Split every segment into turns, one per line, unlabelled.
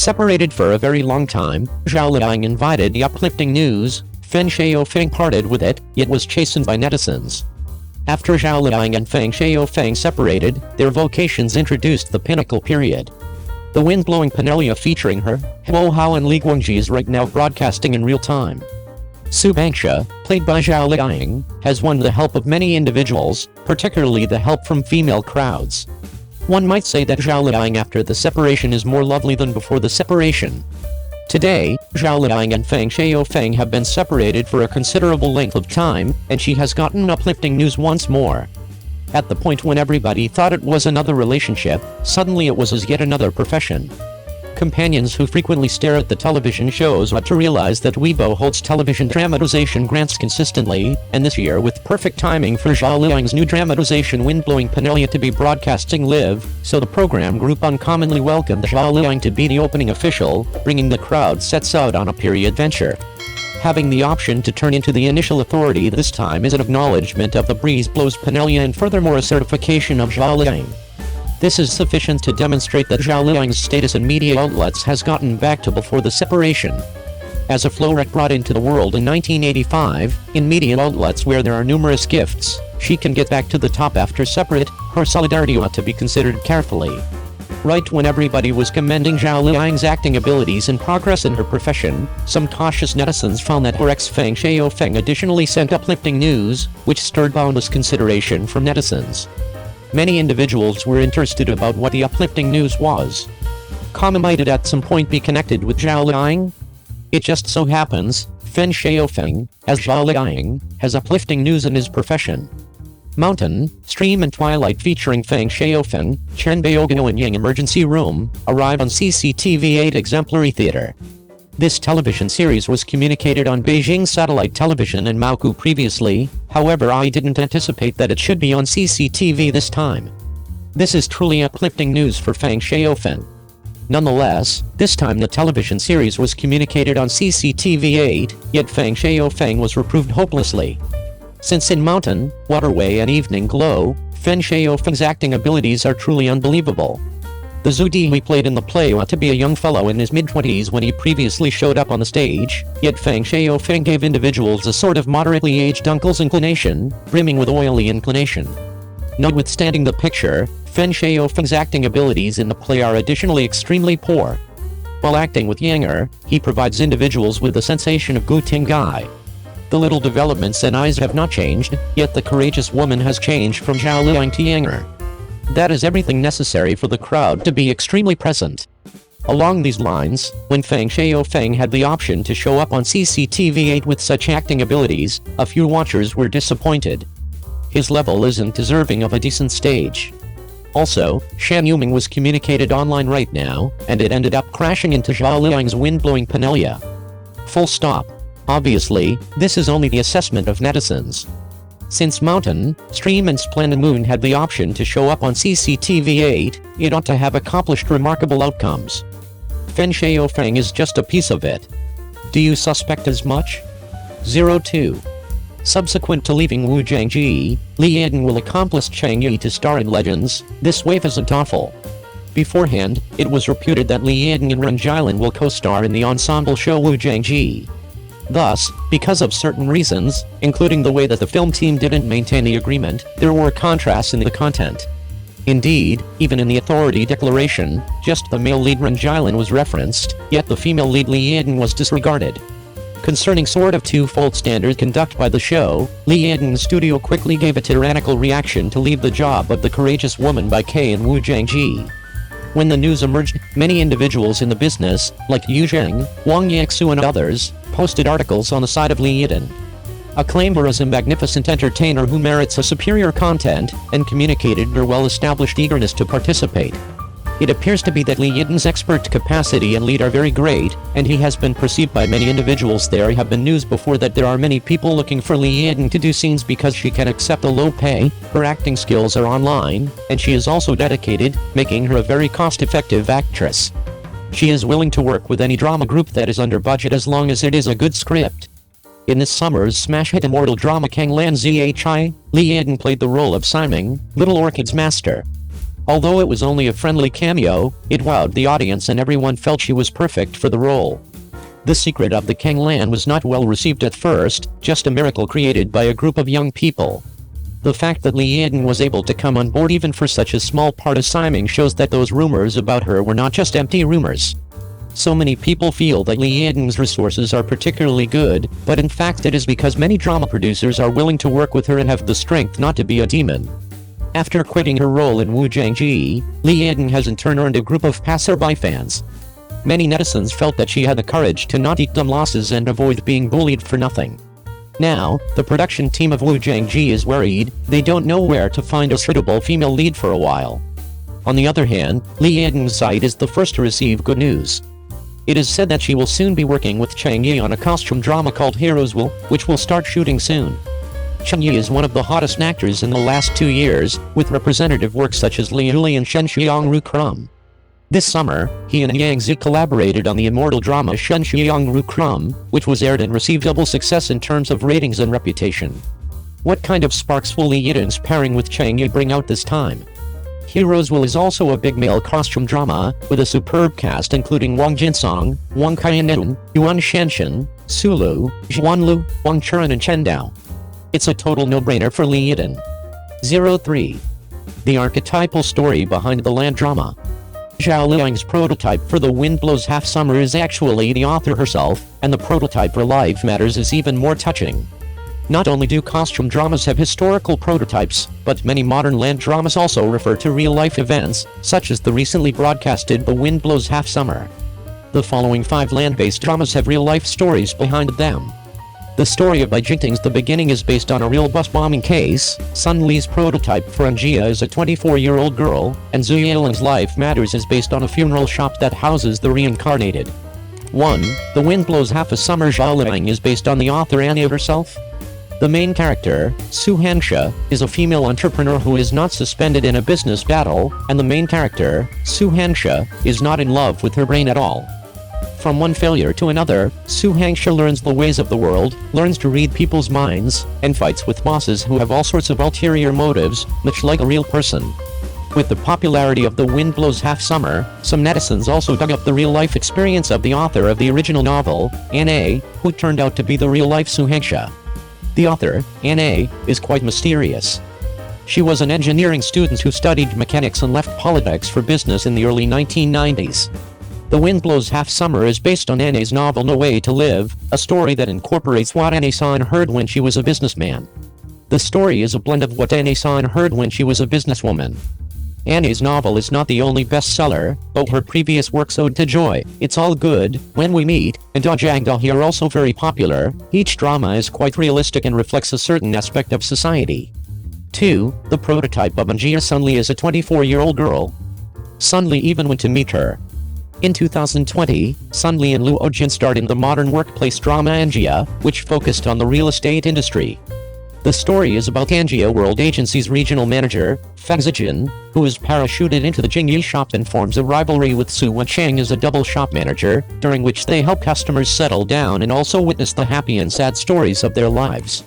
Separated for a very long time, Zhao Liying invited the uplifting news. Feng Shaofeng parted with it, yet was chastened by netizens. After Zhao Liying and Feng Shaofeng separated, their vocations introduced the pinnacle period. The wind-blowing Penelope featuring her, Huo Hao and Li Guangji is right now broadcasting in real time. Su Bangsha, played by Zhao Liying, has won the help of many individuals, particularly the help from female crowds. One might say that Zhao Liying after the separation is more lovely than before the separation. Today, Zhao Liying and Feng Shaofeng have been separated for a considerable length of time, and she has gotten uplifting news once more. At the point when everybody thought it was another relationship, suddenly it was as yet another profession. Companions who frequently stare at the television shows ought to realize that Weibo holds television dramatization grants consistently, and this year with perfect timing for Zhao Liying's new dramatization Wind-Blowing Penelope to be broadcasting live, so the program group uncommonly welcomed Zhao Liying to be the opening official, bringing the crowd sets out on a period venture. Having the option to turn into the initial authority this time is an acknowledgement of the breeze blows Penelope and furthermore a certification of Zhao Liying. This is sufficient to demonstrate that Zhao Liying's status in media outlets has gotten back to before the separation. As a Florette brought into the world in 1985, in media outlets where there are numerous gifts, she can get back to the top after separate, her solidarity ought to be considered carefully. Right when everybody was commending Zhao Liying's acting abilities and progress in her profession, some cautious netizens found that her ex Feng Shaofeng additionally sent uplifting news, which stirred boundless consideration from netizens. Many individuals were interested about what the uplifting news was. Might it at some point be connected with Zhao Liying? It just so happens, Feng Shaofeng, as Zhao Liying, has uplifting news in his profession. Mountain, Stream and Twilight featuring Feng Shaofeng, Chen Baoguo and Ying Emergency Room, arrive on CCTV 8 Exemplary Theater. This television series was communicated on Beijing Satellite Television and Maoku previously, however I didn't anticipate that it should be on CCTV this time. This is truly uplifting news for Feng Shaofeng. Nonetheless, this time the television series was communicated on CCTV 8, yet Feng Shaofeng was reproved hopelessly. Since in Mountain, Waterway and Evening Glow, Feng Shaofeng's acting abilities are truly unbelievable. The Zhu he played in the play ought to be a young fellow in his mid-20s when he previously showed up on the stage, yet Feng Shaofeng gave individuals a sort of moderately aged uncle's inclination, brimming with oily inclination. Notwithstanding the picture, Feng Shaofeng's acting abilities in the play are additionally extremely poor. While acting with Yanger, he provides individuals with the sensation of Guting Gai. The little developments and eyes have not changed, yet the courageous woman has changed from Zhao Liying to Yanger. That is everything necessary for the crowd to be extremely present. Along these lines, when Feng Shaofeng had the option to show up on CCTV 8 with such acting abilities, a few watchers were disappointed. His level isn't deserving of a decent stage. Also, Shan Yuming was communicated online right now, and it ended up crashing into Zhao Liying's wind-blowing Penelope. Full stop. Obviously, this is only the assessment of netizens. Since Mountain, Stream and Splendid Moon had the option to show up on CCTV 8, it ought to have accomplished remarkable outcomes. Feng Shaofeng is just a piece of it. Do you suspect as much? 02. Subsequent to leaving Wu Jiangji, Li Ying will accomplish Cheng Yi to star in Legends. This wave isn't awful. Beforehand, it was reputed that Li Ying and Ren Jilan will co-star in the ensemble show Wu Jiangji. Thus, because of certain reasons, including the way that the film team didn't maintain the agreement, there were contrasts in the content. Indeed, even in the authority declaration, just the male lead Ren Jilan was referenced, yet the female lead Li Ying was disregarded. Concerning sort of two-fold standard conduct by the show, Li Ying's studio quickly gave a tyrannical reaction to leave the job of the courageous woman by K and Wu Jiangji. When the news emerged, many individuals in the business, like Yu Zheng, Wang Yaxu and others, posted articles on the side of Li Ying. Acclaimed her as a magnificent entertainer who merits a superior content, and communicated her well-established eagerness to participate. It appears to be that Li Ying's expert capacity and lead are very great, and he has been perceived by many individuals. There have been news before that there are many people looking for Li Ying to do scenes because she can accept a low pay, her acting skills are online, and she is also dedicated, making her a very cost-effective actress. She is willing to work with any drama group that is under budget as long as it is a good script. In this summer's smash hit immortal drama Kang Lan Zhi, Li Ying played the role of Simon, Little Orchid's master. Although it was only a friendly cameo, it wowed the audience and everyone felt she was perfect for the role. The Secret of the Kang Lan was not well received at first, just a miracle created by a group of young people. The fact that Li Ying was able to come on board even for such a small part of Simon shows that those rumors about her were not just empty rumors. So many people feel that Li Ying's resources are particularly good, but in fact it is because many drama producers are willing to work with her and have the strength not to be a demon. After quitting her role in Wu Zhangji, Li Ying has in turn earned a group of passerby fans. Many netizens felt that she had the courage to not eat dumb losses and avoid being bullied for nothing. Now, the production team of Wu Zhangji is worried they don't know where to find a suitable female lead for a while. On the other hand, Li Ying's side is the first to receive good news. It is said that she will soon be working with Cheng Yi on a costume drama called Heroes Will, which will start shooting soon. Cheng Yi is one of the hottest actors in the last 2 years, with representative works such as Liu Li and Shen Xiang Ru Krum. This summer, he and Yang Zi collaborated on the immortal drama Shen Xiang Ru Krum, which was aired and received double success in terms of ratings and reputation. What kind of sparks will Li Ying's pairing with Cheng Yi bring out this time? Heroes Will is also a big male costume drama, with a superb cast including Wang Jinsong, Wang Qianun, Yuan Shanshan, Sulu, Zhuanlu, Wang Churan and Chen Dao. It's a total no-brainer for Li Ying. 03. The archetypal story behind the land drama. Zhao Liying's prototype for The Wind Blows Half Summer is actually the author herself, and the prototype for Life Matters is even more touching. Not only do costume dramas have historical prototypes, but many modern land dramas also refer to real-life events, such as the recently broadcasted The Wind Blows Half Summer. The following 5 land-based dramas have real-life stories behind them. The story of Bai Jingting's The Beginning is based on a real bus bombing case, Sun Li's prototype for Anjia is a 24-year-old girl, and Zhu Yiling's Life Matters is based on a funeral shop that houses the reincarnated. 1. The Wind Blows Half a Summer. Zhao Liying is based on the author Annie herself. The main character, Su Hansha, is a female entrepreneur who is not suspended in a business battle, and the main character, Su Hansha, is not in love with her brain at all. From one failure to another, Su Hansha learns the ways of the world, learns to read people's minds, and fights with bosses who have all sorts of ulterior motives, much like a real person. With the popularity of The Wind Blows Half Summer, some netizens also dug up the real-life experience of the author of the original novel, Anne, who turned out to be the real-life Su Hansha. The author, Anne, is quite mysterious. She was an engineering student who studied mechanics and left politics for business in the early 1990s. The Wind Blows Half Summer is based on Anne's novel No Way to Live, a story that incorporates what Anne saw and heard when she was a businessman. The story is a blend of what Anne saw and heard when she was a businesswoman. Anne's novel is not the only bestseller, but her previous works Ode to Joy, It's All Good, When We Meet, and Da Jang Dahi are also very popular. Each drama is quite realistic and reflects a certain aspect of society. 2. The prototype of Anjia Sun Li is a 24-year-old girl. Sun Li even went to meet her. In 2020, Sun Li and Luo Jin starred in the modern workplace drama Anjia, which focused on the real estate industry. The story is about Anjia World Agency's regional manager, Feng Zijin, who is parachuted into the Cheng Yi shop and forms a rivalry with Su Wencheng as a double shop manager, during which they help customers settle down and also witness the happy and sad stories of their lives.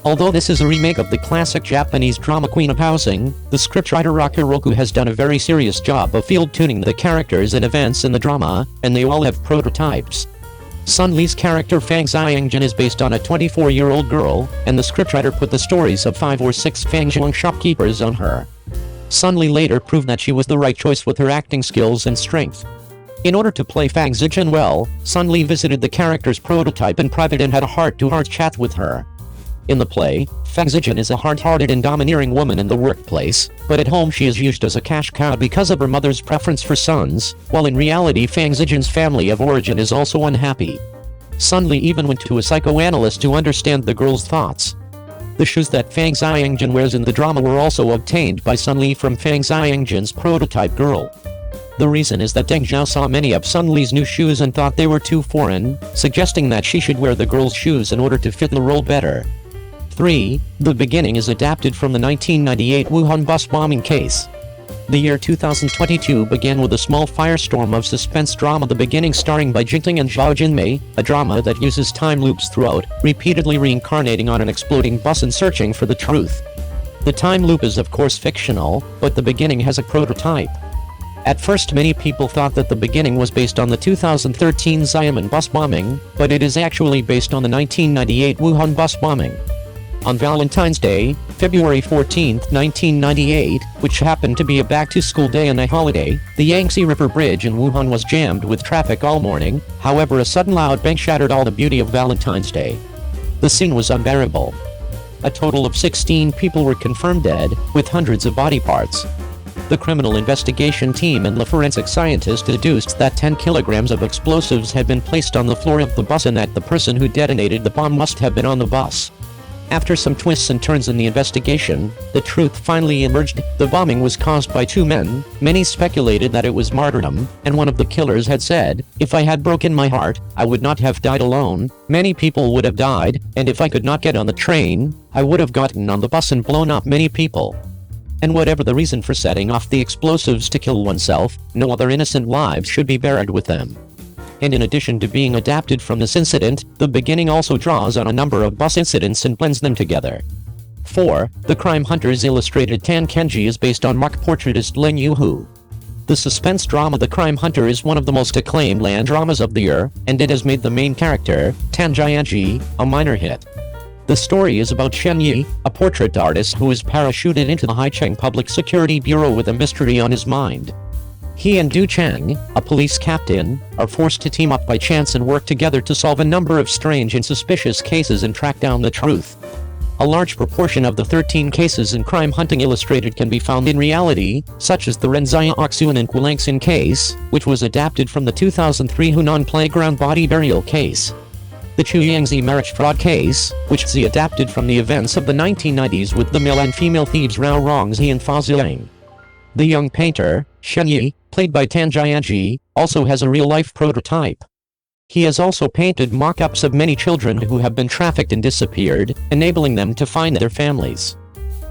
Although this is a remake of the classic Japanese drama Queen of Housing, the scriptwriter Rakuroku has done a very serious job of field-tuning the characters and events in the drama, and they all have prototypes. Sun Li's character Fang Xiangjin is based on a 24-year-old girl, and the scriptwriter put the stories of 5 or 6 Fangzhuang shopkeepers on her. Sun Li later proved that she was the right choice with her acting skills and strength. In order to play Fang Zijin well, Sun Li visited the character's prototype in private and had a heart-to-heart chat with her. In the play, Feng Zijin is a hard-hearted and domineering woman in the workplace, but at home she is used as a cash cow because of her mother's preference for sons, while in reality Feng Zijin's family of origin is also unhappy. Sun Li even went to a psychoanalyst to understand the girl's thoughts. The shoes that Fang Xiangjin wears in the drama were also obtained by Sun Li from Fang Xiangjin's prototype girl. The reason is that Deng Zhao saw many of Sun Li's new shoes and thought they were too foreign, suggesting that she should wear the girl's shoes in order to fit the role better. 3. The Beginning is adapted from the 1998 Wuhan bus bombing case. The year 2022 began with a small firestorm of suspense drama The Beginning starring Bai Jingting and Zhao Jinmei, a drama that uses time loops throughout, repeatedly reincarnating on an exploding bus and searching for the truth. The time loop is of course fictional, but the beginning has a prototype. At first many people thought that the beginning was based on the 2013 Xiamen bus bombing, but it is actually based on the 1998 Wuhan bus bombing. On Valentine's Day, February 14, 1998, which happened to be a back-to-school day and a holiday, the Yangtze River Bridge in Wuhan was jammed with traffic all morning. However, a sudden loud bang shattered all the beauty of Valentine's Day. The scene was unbearable. A total of 16 people were confirmed dead, with hundreds of body parts. The criminal investigation team and the forensic scientists deduced that 10 kilograms of explosives had been placed on the floor of the bus and that the person who detonated the bomb must have been on the bus. After some twists and turns in the investigation, the truth finally emerged. The bombing was caused by two men. Many speculated that it was martyrdom, and one of the killers had said, "If I had broken my heart, I would not have died alone. Many people would have died, and if I could not get on the train, I would have gotten on the bus and blown up many people." And whatever the reason for setting off the explosives to kill oneself, no other innocent lives should be buried with them. And in addition to being adapted from this incident, the beginning also draws on a number of bus incidents and blends them together. 4. The Crime Hunters Illustrated Tan Kenji is based on Mark portraitist Lin Yuhu. The suspense drama The Crime Hunter is one of the most acclaimed land dramas of the year, and it has made the main character, Tan Jianji, a minor hit. The story is about Cheng Yi, a portrait artist who is parachuted into the Haicheng Public Security Bureau with a mystery on his mind. He and Du Cheng, a police captain, are forced to team up by chance and work together to solve a number of strange and suspicious cases and track down the truth. A large proportion of the 13 cases in Crime Hunting Illustrated can be found in reality, such as the Renzai Oxuan and Guilangxin case, which was adapted from the 2003 Hunan Playground body burial case. The Chuyangzi marriage fraud case, which is adapted from the events of the 1990s with the male and female thieves Rao Rongzi and Fa Ziling. The young painter, Cheng Yi, played by Tan Jianji, also has a real-life prototype. He has also painted mock-ups of many children who have been trafficked and disappeared, enabling them to find their families.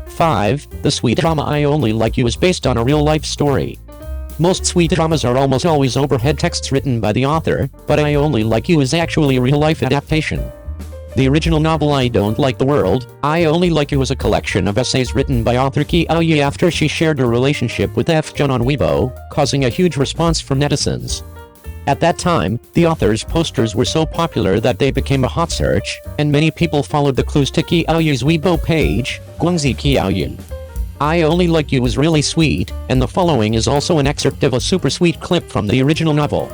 5. The sweet drama I Only Like You is based on a real-life story. Most sweet dramas are almost always overhead texts written by the author, but I Only Like You is actually a real-life adaptation. The original novel I Don't Like the World, I Only Like You was a collection of essays written by author Qi Aoyi after she shared her relationship with F. Jun on Weibo, causing a huge response from netizens. At that time, the author's posters were so popular that they became a hot search, and many people followed the clues to Qi Aoyi's Weibo page, Guangzi Qi Aoyi. I Only Like You was really sweet, and the following is also an excerpt of a super sweet clip from the original novel.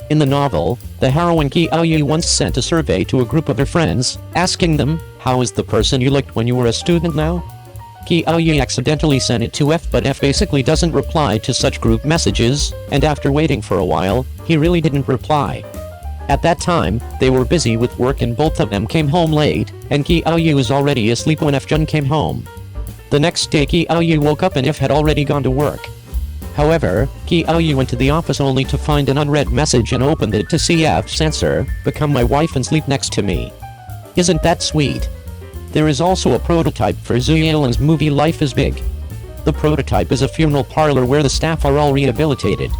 In the novel, the heroine Qi Aoyi once sent a survey to a group of her friends, asking them, "How is the person you liked when you were a student now?" Qi Aoyi accidentally sent it to F, but F basically doesn't reply to such group messages, and after waiting for a while, he really didn't reply. At that time, they were busy with work and both of them came home late, and Qi Aoyi was already asleep when F Jun came home. The next day Qi Aoyi woke up and F had already gone to work. However, Qi Aoyi went to the office only to find an unread message and opened it to see F's answer, "Become my wife and sleep next to me." Isn't that sweet? There is also a prototype for Zhu Yiling's movie Life is Big. The prototype is a funeral parlor where the staff are all rehabilitated.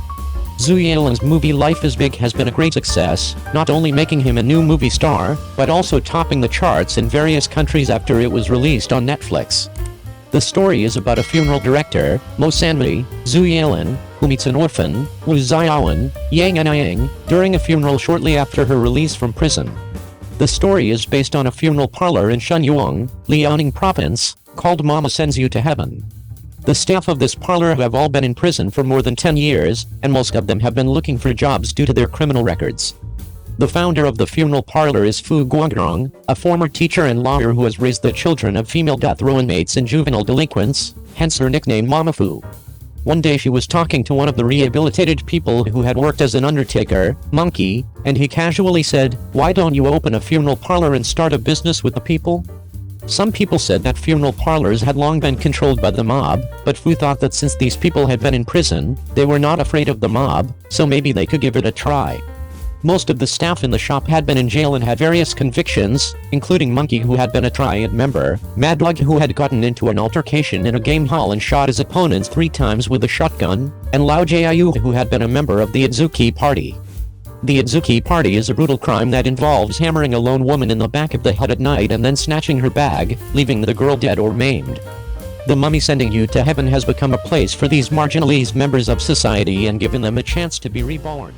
Zhu Yiling's movie Life is Big has been a great success, not only making him a new movie star, but also topping the charts in various countries after it was released on Netflix. The story is about a funeral director, Mo Sanmei, Zhu Yiling, who meets an orphan, Wu Xiaowen, Yang Anyang, during a funeral shortly after her release from prison. The story is based on a funeral parlor in Shenyang, Liaoning Province, called Mama Sends You to Heaven. The staff of this parlor have all been in prison for more than 10 years, and most of them have been looking for jobs due to their criminal records. The founder of the funeral parlor is Fu Guangrong, a former teacher and lawyer who has raised the children of female death row inmates and juvenile delinquents, hence her nickname Mama Fu. One day she was talking to one of the rehabilitated people who had worked as an undertaker, Monkey, and he casually said, "Why don't you open a funeral parlor and start a business with the people?" Some people said that funeral parlors had long been controlled by the mob, but Fu thought that since these people had been in prison, they were not afraid of the mob, so maybe they could give it a try. Most of the staff in the shop had been in jail and had various convictions, including Monkey, who had been a Triad member, Mad Dog, who had gotten into an altercation in a game hall and shot his opponents 3 times with a shotgun, and Lao Jiayu, who had been a member of the Itsuki Party. The Itsuki Party is a brutal crime that involves hammering a lone woman in the back of the head at night and then snatching her bag, leaving the girl dead or maimed. The mummy sending you to heaven has become a place for these marginalized members of society and given them a chance to be reborn.